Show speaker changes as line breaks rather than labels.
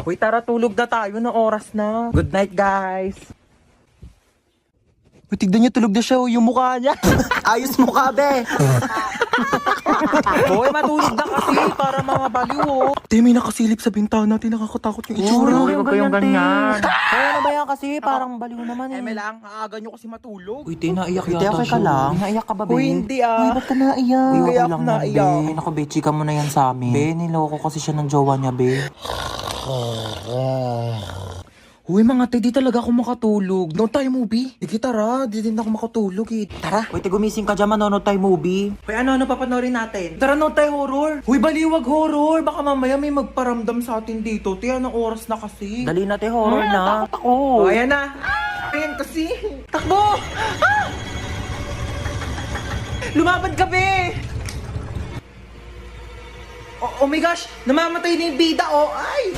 Uy, tara, tulog na tayo na oras na. Good night, guys. Uy, tignan niyo, tulog na siya. Yung mukha niya.
Ayos mukha, be.
Hoy, matulog na kasi para mga baliw, oh. Te, may nakasilip sa bintana natin. Nakakatakot yung itsura.
Huwag kayong ganyan.
Kaya ano ba yan kasi? Parang baliw naman eh.
lang, aaga nyo kasi matulog.
Uy, te, naiyak
Uy, te,
yata
okay ka
siya.
lang?
Naiyak ka ba, be?
Uy, hindi
Uy, ba't ka naiyak?
Hindi
Okay
ako
lang yan,
naiyak.
be. Naku, be, chika mo na yan sa amin. Be, niloko kasi siya ng jowa niya, be.
Uy, mga te, di talaga ako makatulog. Noon tayo movie. Sige, tara. Di din ako makatulog, eh. Tara.
Uy, te, gumising ka dyan, manonood tayo movie.
Uy, ano papanoorin natin? Tara, noon tayo horror. Uy, baliwag horror. Baka mamaya may magparamdam sa atin dito. Te, anong oras na kasi?
Dali na, te, horror na.
Takot ako. Oh, ayan na. Ayan kasi. Takbo! Ah! Lumapad ka, be! Oh my gosh! Namamatay na yung bida, oh! Ay!